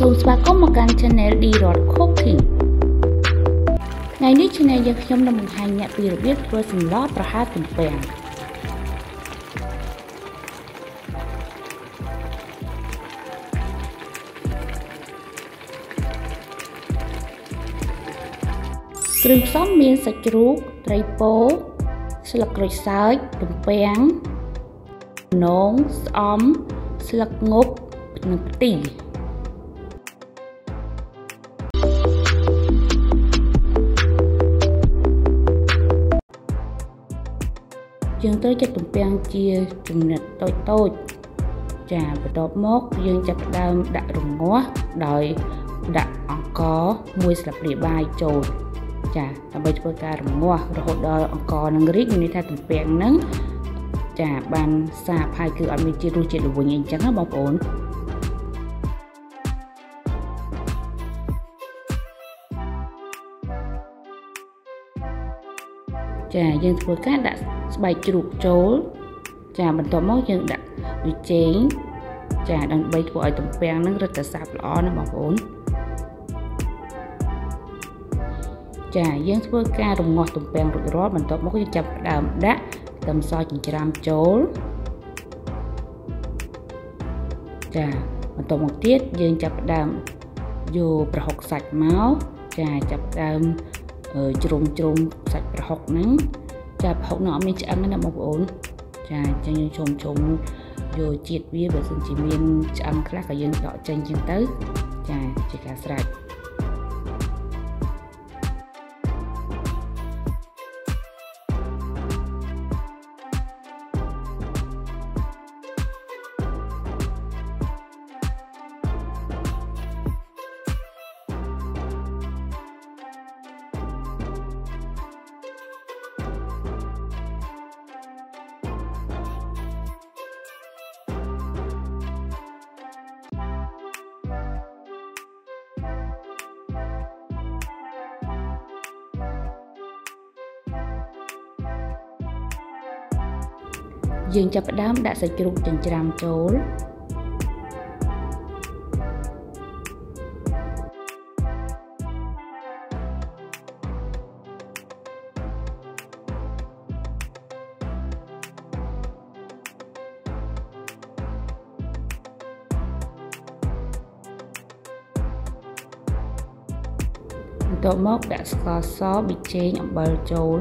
សូមស្វាគមន៍មកកាន់ Channel D Rod Cooking ថ្ងៃនេះ Channel យើងខ្ញុំនឹងបង្ហាញអ្នកពីរបៀបធ្វើសម្លប្រហើរទំពាំងគ្រឿងផ្សំមានសាច់ជ្រូកត្រីពោស្លឹកក្រូចសើចទំពាំងខ្នងស្អំស្លឹកងប់និងខ្ទិះយើងត្រូវចាក់ទំពាំងជាចំណិតតូចៗចាបន្ទាប់មកយើងចាប់ផ្ដើមដាក់រងាស់ដោយដាក់អង្ករ1ស្លាបព្រាបាយចូលចាដើម្បីធ្វើការរងាស់រហូតដល់អង្ករនឹងរីកមានន័យថាទំពាំងហ្នឹងចាបានសាបហើយគឺអត់មានជាតិរសជាតិល្វីងអីចឹងណាបងប្អូនចាយើងធ្វើការដាក់ស្បែកជ្រូកចូលចាបន្ទាប់មកយើងដាក់ប៊ីចេងចាដើម្បីធ្វើឲ្យទំពាំងហ្នឹងរឹតតែសាបល្អណាបងប្អូនចាយើងធ្វើការរងាស់ទំពាំងរួចរាល់បន្ទាប់មកយើងចាប់ផ្ដើមដាក់ខ្ទឹមសចិញ្ច្រាំចូលចាបន្ទាប់មកទៀតយើងចាប់ផ្ដើមយកប្រហុកសាច់មកចាចាប់ផ្ដើមជ្រុំសាច់ប្រហុកហ្នឹងចាប្រហុកនោះអត់មានឆ្អឹងទេណាបងប្អូនចាអញ្ចឹងយើងជុំយកជាតិវាបើសិនជាមានឆ្អឹងខ្លះក៏យើងដកចេញចឹងទៅចាជាការស្រេចយើងចាប់ផ្ដើមដាក់សាច់ជ្រូកចិញ្ច្រាំចូលបន្ទាប់មកដាក់ស្ករសប៊ីចេងអំបិលចូល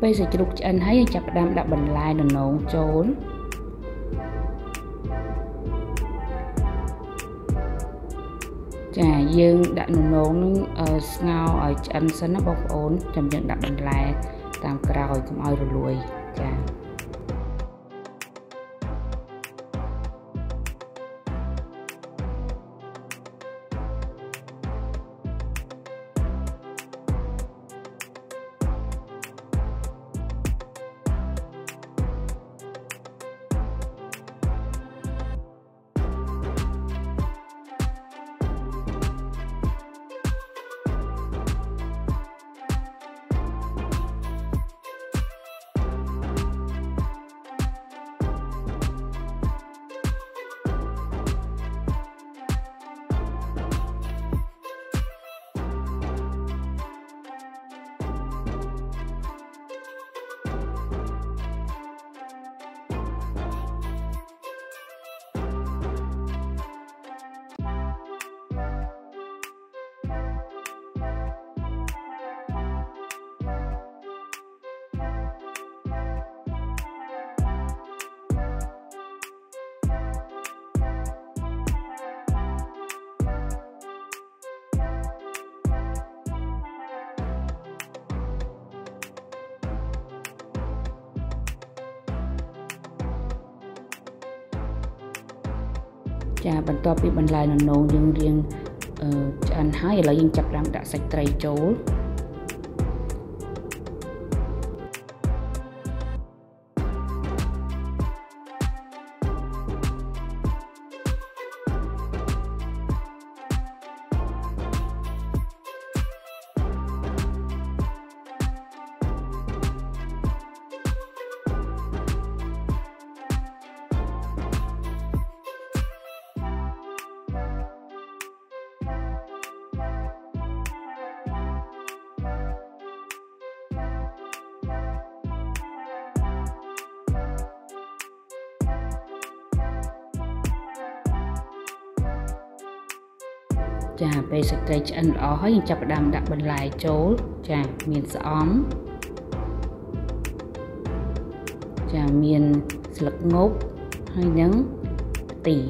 ពេលសាច់ជ្រូកឆ្អិនហើយយើងចាប់ផ្ដើមដាក់បន្លែដំណងចូលចាយើងដាក់ដំណងនឹងស្ងោរឲ្យឆ្អិនសិនណាបងប្អូនចាំយើងដាក់បន្លែតាមក្រោយកុំឲ្យរលួយចាចាបន្ទាប់ពីបន្លែដំណងយើងរៀងឆ្អិនហើយឥឡូវយើងចាប់ផ្ដើមដាក់សាច់ត្រីចូល ចាពេលសាច់ត្រីឆ្អិនល្អហើយយើងចាប់ផ្ដើមដាក់បន្លែចូលចាមានស្អំចាមានស្លឹកងប់ហើយនឹងខ្ទិះ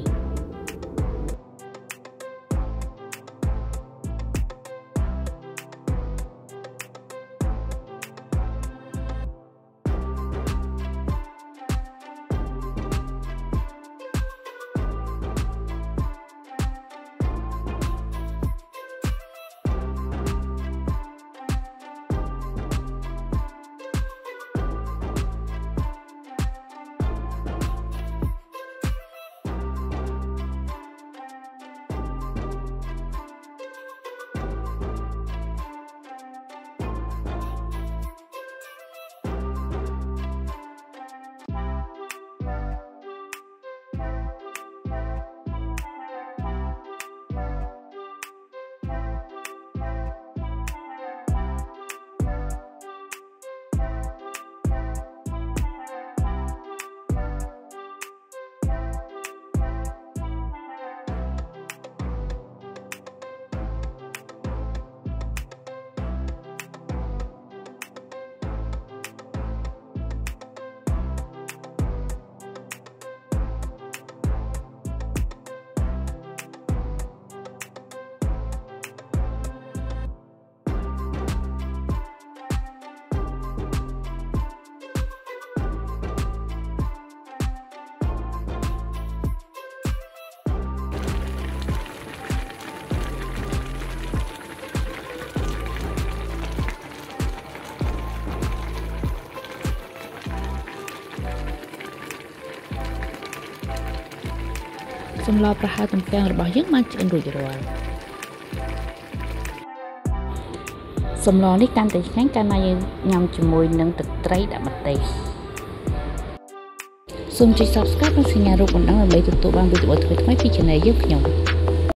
សម្លប្រហើរទំពាំងរបស់យើងបានឆ្អិនរួចរាល់សម្លនេះកាន់តែឆ្ងាញ់កាលណាយើងញ៉ាំជាមួយនឹងទឹកត្រីដាក់ម្ទេសសូមចុច Subscribe និងសញ្ញារូបកណ្ដឹងដើម្បីទទួលបានវីដេអូថ្មីៗពី Channel យើងខ្ញុំ